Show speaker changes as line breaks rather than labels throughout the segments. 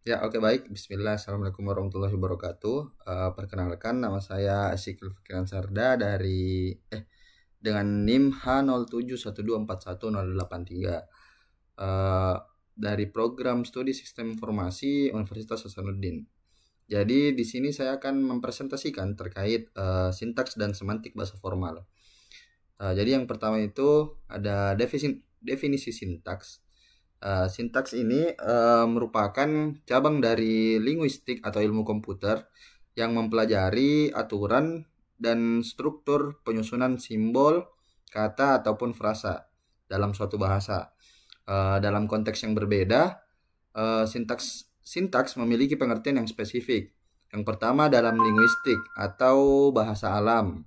Ya, oke baik. Bismillah. Assalamualaikum warahmatullahi wabarakatuh. Perkenalkan, nama saya Asyikul Fikiran Sarda dengan NIM H0712411083 eh, dari program studi Sistem Informasi Universitas Hasanuddin. Jadi di sini saya akan mempresentasikan terkait sintaks dan semantik bahasa formal. Jadi yang pertama itu ada definisi sintaks. Sintaks ini merupakan cabang dari linguistik atau ilmu komputer yang mempelajari aturan dan struktur penyusunan simbol, kata ataupun frasa dalam suatu bahasa. Dalam konteks yang berbeda, sintaks memiliki pengertian yang spesifik. Yang pertama dalam linguistik atau bahasa alam.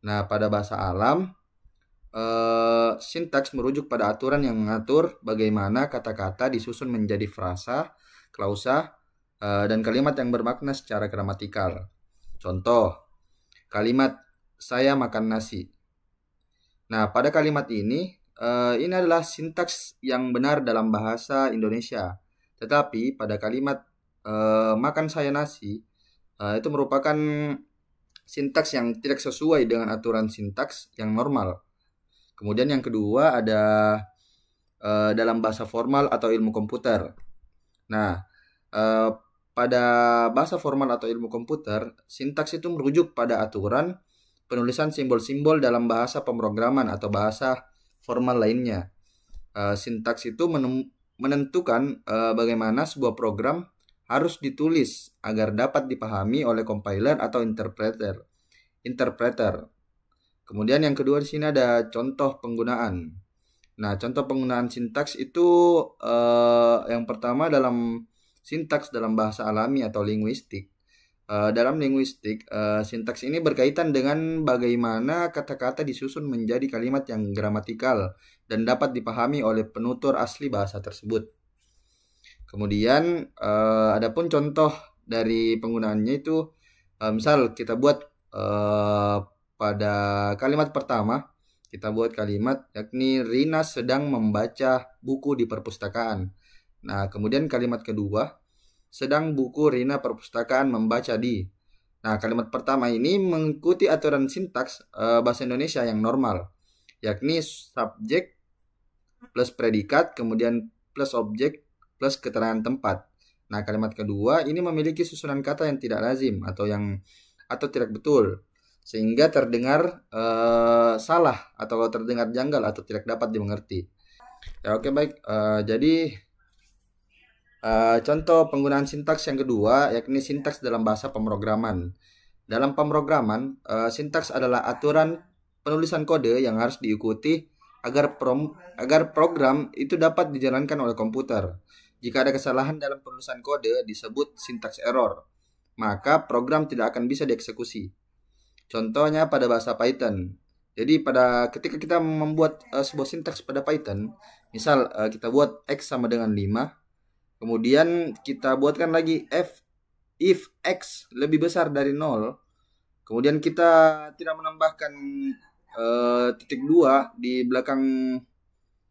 Nah, pada bahasa alam, sintaks merujuk pada aturan yang mengatur bagaimana kata-kata disusun menjadi frasa, klausa, dan kalimat yang bermakna secara gramatikal. Contoh, kalimat saya makan nasi. Nah, pada kalimat ini adalah sintaks yang benar dalam bahasa Indonesia. Tetapi pada kalimat makan saya nasi, itu merupakan sintaks yang tidak sesuai dengan aturan sintaks yang normal. Kemudian yang kedua ada dalam bahasa formal atau ilmu komputer. Nah, pada bahasa formal atau ilmu komputer, sintaks itu merujuk pada aturan penulisan simbol-simbol dalam bahasa pemrograman atau bahasa formal lainnya. Sintaks itu menentukan bagaimana sebuah program harus ditulis agar dapat dipahami oleh compiler atau interpreter. Kemudian yang kedua di sini ada contoh penggunaan. Nah, contoh penggunaan sintaks itu yang pertama dalam sintaks dalam bahasa alami atau linguistik. Dalam linguistik, sintaks ini berkaitan dengan bagaimana kata-kata disusun menjadi kalimat yang gramatikal dan dapat dipahami oleh penutur asli bahasa tersebut. Kemudian, adapun contoh dari penggunaannya itu, misal kita buat pada kalimat pertama, kita buat kalimat yakni Rina sedang membaca buku di perpustakaan. Nah, kemudian kalimat kedua, sedang buku Rina perpustakaan membaca di. Nah, kalimat pertama ini mengikuti aturan sintaks bahasa Indonesia yang normal, yakni subjek plus predikat, kemudian plus objek plus keterangan tempat. Nah, kalimat kedua ini memiliki susunan kata yang tidak lazim atau tidak betul, sehingga terdengar salah atau terdengar janggal atau tidak dapat dimengerti. Ya, oke baik. Jadi contoh penggunaan sintaks yang kedua yakni sintaks dalam bahasa pemrograman. Dalam pemrograman, sintaks adalah aturan penulisan kode yang harus diikuti agar program itu dapat dijalankan oleh komputer. Jika ada kesalahan dalam penulisan kode disebut sintaks error, maka program tidak akan bisa dieksekusi. Contohnya pada bahasa Python. Jadi ketika kita membuat sebuah sintaks pada Python, misal kita buat X sama dengan 5, kemudian kita buatkan lagi if X lebih besar dari 0, kemudian kita tidak menambahkan titik 2 di belakang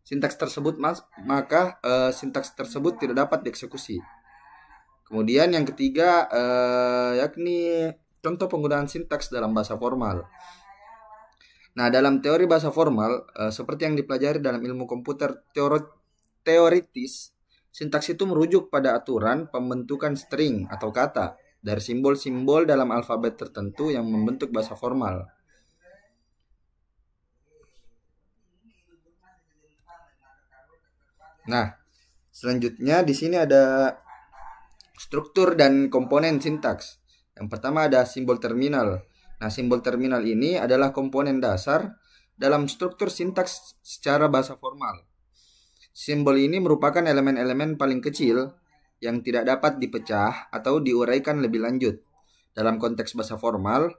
sintaks tersebut, maka sintaks tersebut tidak dapat dieksekusi. Kemudian yang ketiga yakni contoh penggunaan sintaks dalam bahasa formal. Nah, dalam teori bahasa formal, seperti yang dipelajari dalam ilmu komputer teoritis, sintaks itu merujuk pada aturan pembentukan string atau kata dari simbol-simbol dalam alfabet tertentu yang membentuk bahasa formal. Nah, selanjutnya di sini ada struktur dan komponen sintaks. Yang pertama ada simbol terminal. Nah, simbol terminal ini adalah komponen dasar dalam struktur sintaks secara bahasa formal. Simbol ini merupakan elemen-elemen paling kecil yang tidak dapat dipecah atau diuraikan lebih lanjut. Dalam konteks bahasa formal,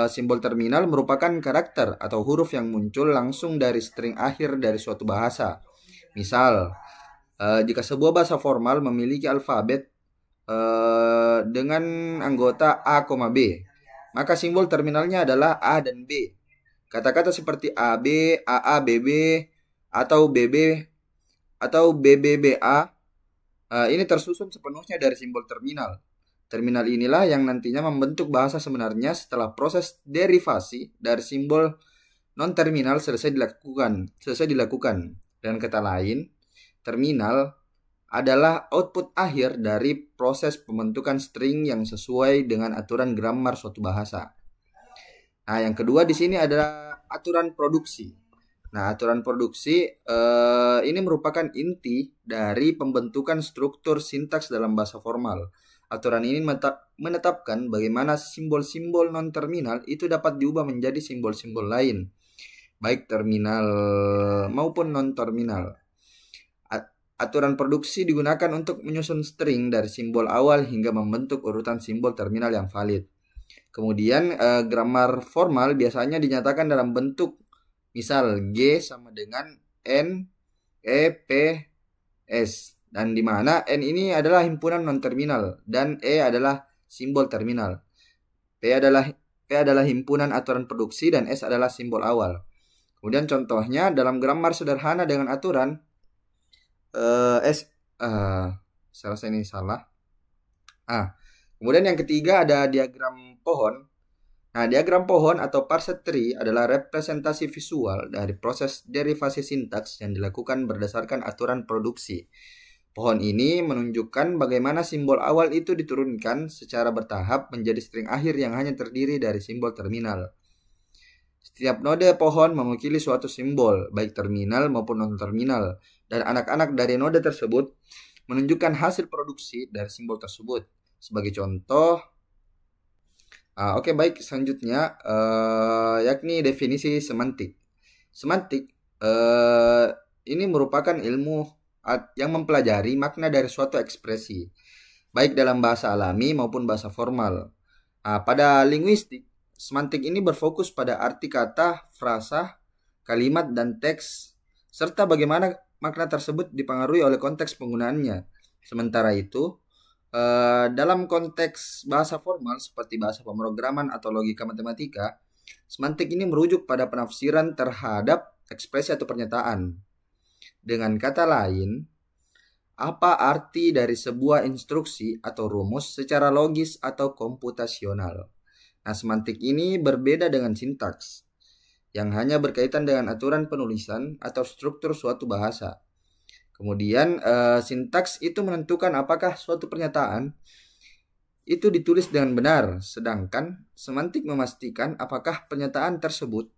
simbol terminal merupakan karakter atau huruf yang muncul langsung dari string akhir dari suatu bahasa. Misal, jika sebuah bahasa formal memiliki alfabet dengan anggota A, B, maka simbol terminalnya adalah A dan B. Kata-kata seperti AB, AA, BB, atau BB, atau BBBA ini tersusun sepenuhnya dari simbol terminal. Terminal inilah yang nantinya membentuk bahasa sebenarnya setelah proses derivasi dari simbol non-terminal selesai dilakukan. Dengan kata lain, terminal adalah output akhir dari proses pembentukan string yang sesuai dengan aturan grammar suatu bahasa. Nah, yang kedua di sini adalah aturan produksi. Nah, aturan produksi ini merupakan inti dari pembentukan struktur sintaks dalam bahasa formal. Aturan ini menetapkan bagaimana simbol-simbol non-terminal itu dapat diubah menjadi simbol-simbol lain, baik terminal maupun non-terminal. Aturan produksi digunakan untuk menyusun string dari simbol awal hingga membentuk urutan simbol terminal yang valid. Kemudian grammar formal biasanya dinyatakan dalam bentuk misal G sama dengan N, E, P, S. Dan di mana N ini adalah himpunan non-terminal dan E adalah simbol terminal. P adalah himpunan aturan produksi dan S adalah simbol awal. Kemudian contohnya dalam grammar sederhana dengan aturan saya rasa ini salah. Kemudian yang ketiga ada diagram pohon. Nah, diagram pohon atau parser tree adalah representasi visual dari proses derivasi sintaks yang dilakukan berdasarkan aturan produksi. Pohon ini menunjukkan bagaimana simbol awal itu diturunkan secara bertahap menjadi string akhir yang hanya terdiri dari simbol terminal. Setiap node pohon mewakili suatu simbol, baik terminal maupun non-terminal, dan anak-anak dari node tersebut menunjukkan hasil produksi dari simbol tersebut. Sebagai contoh, baik, selanjutnya yakni definisi semantik. Semantik ini merupakan ilmu yang mempelajari makna dari suatu ekspresi, baik dalam bahasa alami maupun bahasa formal. Pada linguistik, semantik ini berfokus pada arti kata, frasa, kalimat, dan teks, serta bagaimana makna tersebut dipengaruhi oleh konteks penggunaannya. Sementara itu, dalam konteks bahasa formal seperti bahasa pemrograman atau logika matematika, semantik ini merujuk pada penafsiran terhadap ekspresi atau pernyataan. Dengan kata lain, apa arti dari sebuah instruksi atau rumus secara logis atau komputasional? Nah, semantik ini berbeda dengan sintaks, yang hanya berkaitan dengan aturan penulisan atau struktur suatu bahasa. Kemudian sintaks itu menentukan apakah suatu pernyataan itu ditulis dengan benar, sedangkan semantik memastikan apakah pernyataan tersebut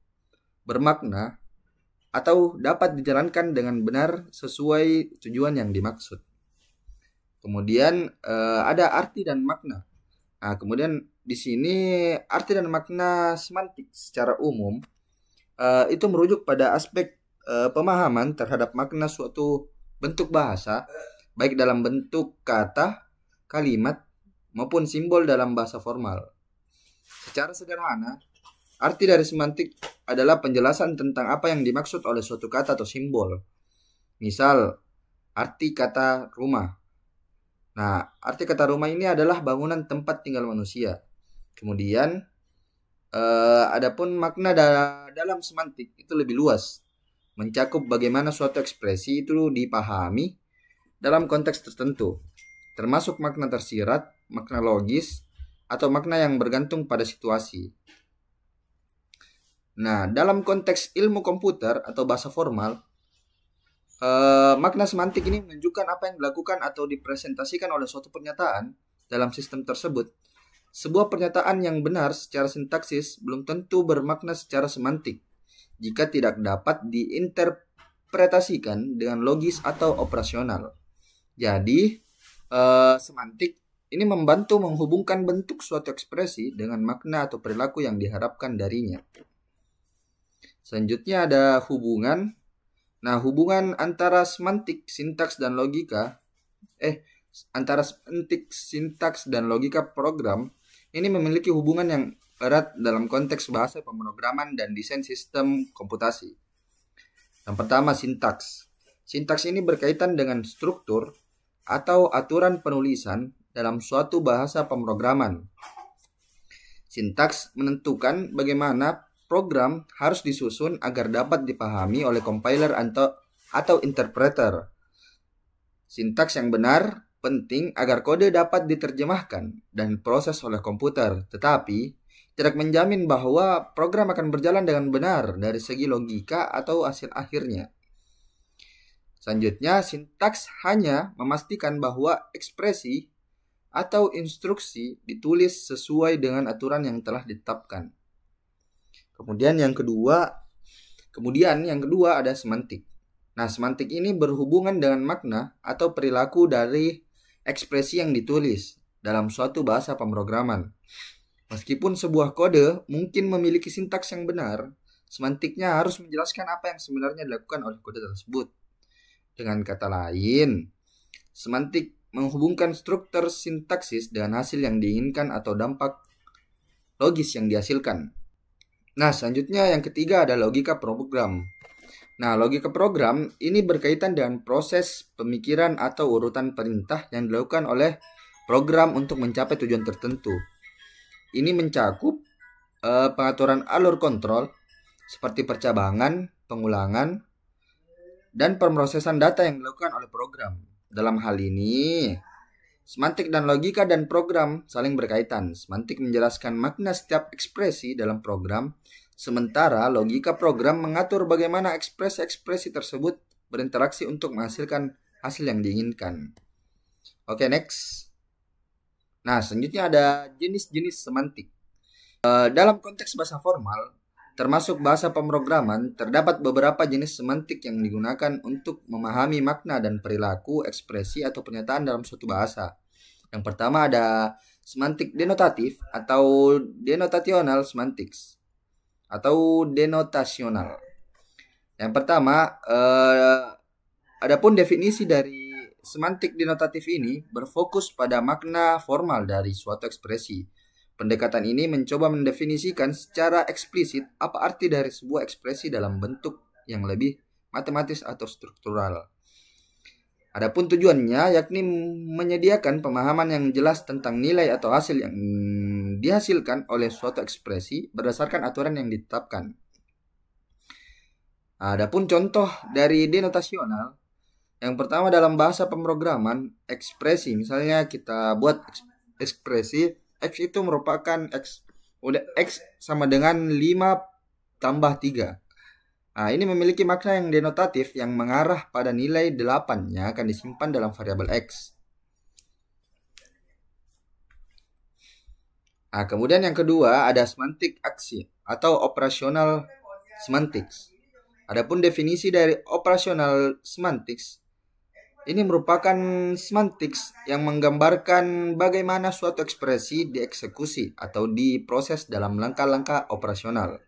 bermakna atau dapat dijalankan dengan benar sesuai tujuan yang dimaksud. Kemudian ada arti dan makna. Nah, kemudian di sini arti dan makna semantik secara umum itu merujuk pada aspek pemahaman terhadap makna suatu bentuk bahasa, baik dalam bentuk kata, kalimat, maupun simbol dalam bahasa formal. Secara sederhana, arti dari semantik adalah penjelasan tentang apa yang dimaksud oleh suatu kata atau simbol. Misal, arti kata rumah. Nah, arti kata rumah ini adalah bangunan tempat tinggal manusia. Kemudian, adapun makna dalam semantik itu lebih luas, mencakup bagaimana suatu ekspresi itu dipahami dalam konteks tertentu, termasuk makna tersirat, makna logis, atau makna yang bergantung pada situasi. Nah, dalam konteks ilmu komputer atau bahasa formal, makna semantik ini menunjukkan apa yang dilakukan atau dipresentasikan oleh suatu pernyataan dalam sistem tersebut. Sebuah pernyataan yang benar secara sintaksis belum tentu bermakna secara semantik jika tidak dapat diinterpretasikan dengan logis atau operasional. Jadi, semantik ini membantu menghubungkan bentuk suatu ekspresi dengan makna atau perilaku yang diharapkan darinya. Selanjutnya ada hubungan. Nah, hubungan antara semantik, sintaks, dan logika antara semantik, sintaks, dan logika program ini memiliki hubungan yang erat dalam konteks bahasa pemrograman dan desain sistem komputasi. Yang pertama, sintaks. Sintaks ini berkaitan dengan struktur atau aturan penulisan dalam suatu bahasa pemrograman. Sintaks menentukan bagaimana program harus disusun agar dapat dipahami oleh compiler atau interpreter. Sintaks yang benar penting agar kode dapat diterjemahkan dan diproses oleh komputer, tetapi tidak menjamin bahwa program akan berjalan dengan benar dari segi logika atau hasil akhirnya. Selanjutnya, sintaks hanya memastikan bahwa ekspresi atau instruksi ditulis sesuai dengan aturan yang telah ditetapkan. Kemudian yang kedua ada semantik. Nah, semantik ini berhubungan dengan makna atau perilaku dari ekspresi yang ditulis dalam suatu bahasa pemrograman. Meskipun sebuah kode mungkin memiliki sintaks yang benar, semantiknya harus menjelaskan apa yang sebenarnya dilakukan oleh kode tersebut. Dengan kata lain, semantik menghubungkan struktur sintaksis dengan hasil yang diinginkan atau dampak logis yang dihasilkan. Nah, selanjutnya yang ketiga ada logika program. Nah, logika program ini berkaitan dengan proses pemikiran atau urutan perintah yang dilakukan oleh program untuk mencapai tujuan tertentu. Ini mencakup pengaturan alur kontrol seperti percabangan, pengulangan, dan pemrosesan data yang dilakukan oleh program. Dalam hal ini, semantik dan logika dan program saling berkaitan. Semantik menjelaskan makna setiap ekspresi dalam program, sementara logika program mengatur bagaimana ekspresi-ekspresi tersebut berinteraksi untuk menghasilkan hasil yang diinginkan. Oke, next. Nah, selanjutnya ada jenis-jenis semantik. Dalam konteks bahasa formal, termasuk bahasa pemrograman, terdapat beberapa jenis semantik yang digunakan untuk memahami makna dan perilaku, ekspresi, atau pernyataan dalam suatu bahasa. Yang pertama ada semantik denotatif atau denotational semantics atau denotasional. Yang pertama, adapun definisi dari semantik denotatif ini berfokus pada makna formal dari suatu ekspresi. Pendekatan ini mencoba mendefinisikan secara eksplisit apa arti dari sebuah ekspresi dalam bentuk yang lebih matematis atau struktural. Adapun tujuannya yakni menyediakan pemahaman yang jelas tentang nilai atau hasil yang dihasilkan oleh suatu ekspresi berdasarkan aturan yang ditetapkan. Adapun contoh dari denotasional, yang pertama dalam bahasa pemrograman, ekspresi. Misalnya kita buat ekspresi X itu merupakan X sama dengan 5 tambah 3. Nah, ini memiliki makna yang denotatif yang mengarah pada nilai 8 yang akan disimpan dalam variabel X. Nah, kemudian yang kedua ada semantik aksi atau operational semantics. Adapun definisi dari operational semantics, ini merupakan semantics yang menggambarkan bagaimana suatu ekspresi dieksekusi atau diproses dalam langkah-langkah operasional.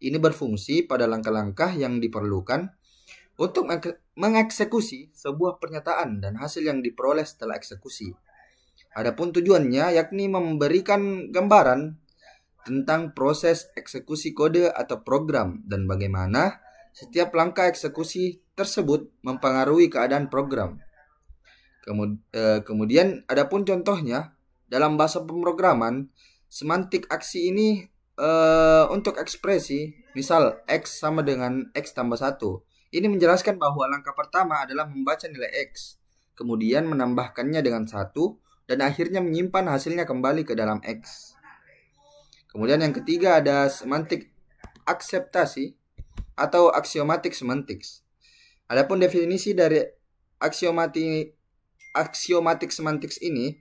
Ini berfungsi pada langkah-langkah yang diperlukan untuk mengeksekusi sebuah pernyataan dan hasil yang diperoleh setelah eksekusi. Adapun tujuannya yakni memberikan gambaran tentang proses eksekusi kode atau program dan bagaimana setiap langkah eksekusi tersebut mempengaruhi keadaan program. Kemudian adapun contohnya dalam bahasa pemrograman, semantik aksi ini untuk ekspresi, misal X sama dengan X tambah 1. Ini menjelaskan bahwa langkah pertama adalah membaca nilai X, kemudian menambahkannya dengan 1, dan akhirnya menyimpan hasilnya kembali ke dalam X. Kemudian yang ketiga ada semantik akseptasi atau axiomatic semantics. Adapun definisi dari axiomatic semantics ini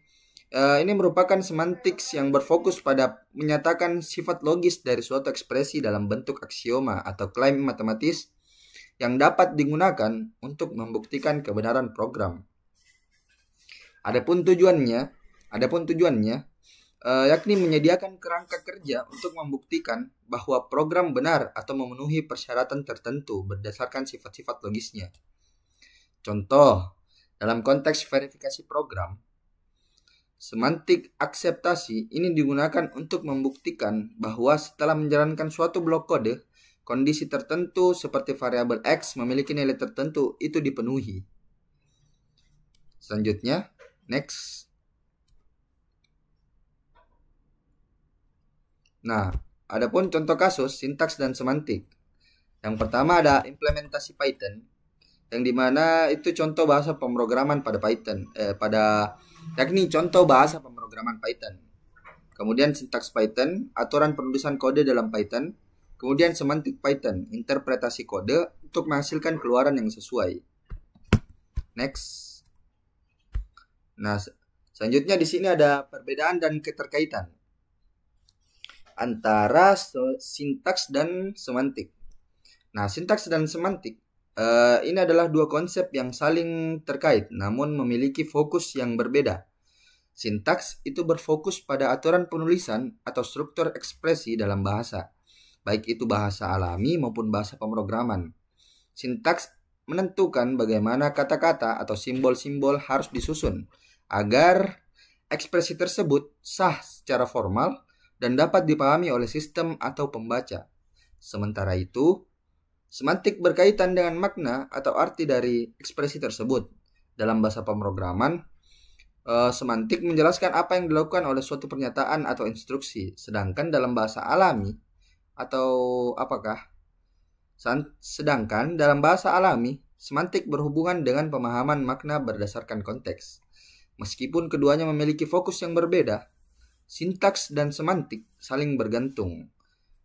merupakan semantics yang berfokus pada menyatakan sifat logis dari suatu ekspresi dalam bentuk aksioma atau klaim matematis yang dapat digunakan untuk membuktikan kebenaran program. Adapun tujuannya yakni menyediakan kerangka kerja untuk membuktikan bahwa program benar atau memenuhi persyaratan tertentu berdasarkan sifat-sifat logisnya. Contoh, dalam konteks verifikasi program, semantik akseptasi ini digunakan untuk membuktikan bahwa setelah menjalankan suatu blok kode, kondisi tertentu seperti variabel X memiliki nilai tertentu itu dipenuhi. Selanjutnya, next. Nah, adapun contoh kasus sintaks dan semantik. Yang pertama ada implementasi Python. yang dimana itu contoh bahasa pemrograman pada Python, yakni contoh bahasa pemrograman Python. Kemudian sintaks Python, aturan penulisan kode dalam Python. Kemudian semantik Python, interpretasi kode untuk menghasilkan keluaran yang sesuai. Next. Nah, selanjutnya di sini ada perbedaan dan keterkaitan antara sintaks dan semantik. Nah, sintaks dan semantik ini adalah dua konsep yang saling terkait namun memiliki fokus yang berbeda. Sintaks itu berfokus pada aturan penulisan atau struktur ekspresi dalam bahasa, baik itu bahasa alami maupun bahasa pemrograman. Sintaks menentukan bagaimana kata-kata atau simbol-simbol harus disusun agar ekspresi tersebut sah secara formal dan dapat dipahami oleh sistem atau pembaca. Sementara itu, semantik berkaitan dengan makna atau arti dari ekspresi tersebut. Dalam bahasa pemrograman, semantik menjelaskan apa yang dilakukan oleh suatu pernyataan atau instruksi, sedangkan dalam bahasa alami semantik berhubungan dengan pemahaman makna berdasarkan konteks. Meskipun keduanya memiliki fokus yang berbeda, sintaks dan semantik saling bergantung.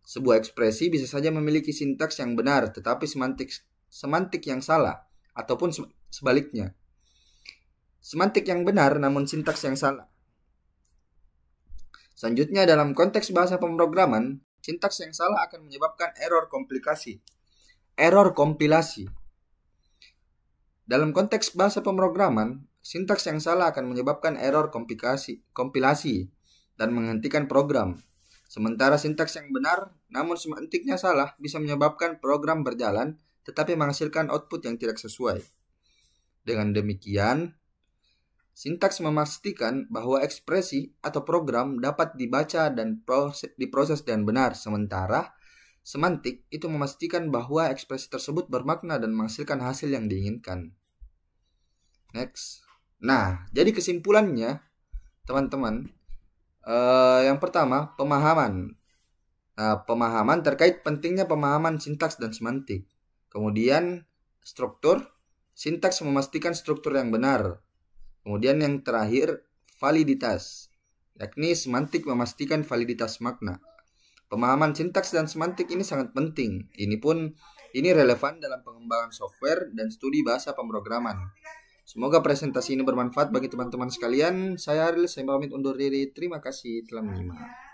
Sebuah ekspresi bisa saja memiliki sintaks yang benar, tetapi semantik yang salah, ataupun sebaliknya. Semantik yang benar namun sintaks yang salah. Selanjutnya, dalam konteks bahasa pemrograman, sintaks yang salah akan menyebabkan error kompilasi. Dalam konteks bahasa pemrograman, sintaks yang salah akan menyebabkan error kompilasi dan menghentikan program. Sementara sintaks yang benar namun semantiknya salah bisa menyebabkan program berjalan tetapi menghasilkan output yang tidak sesuai. Dengan demikian, sintaks memastikan bahwa ekspresi atau program dapat dibaca dan diproses dengan benar, sementara semantik itu memastikan bahwa ekspresi tersebut bermakna dan menghasilkan hasil yang diinginkan. Next. Nah, jadi kesimpulannya, teman-teman, yang pertama, pemahaman. Nah, pemahaman terkait pentingnya pemahaman sintaks dan semantik. Kemudian, struktur. Sintaks memastikan struktur yang benar. Kemudian yang terakhir, validitas, yakni semantik memastikan validitas makna. Pemahaman sintaks dan semantik ini sangat penting. Ini relevan dalam pengembangan software dan studi bahasa pemrograman. Semoga presentasi ini bermanfaat bagi teman-teman sekalian. Saya Ariel, saya pamit undur diri. Terima kasih telah menyimak.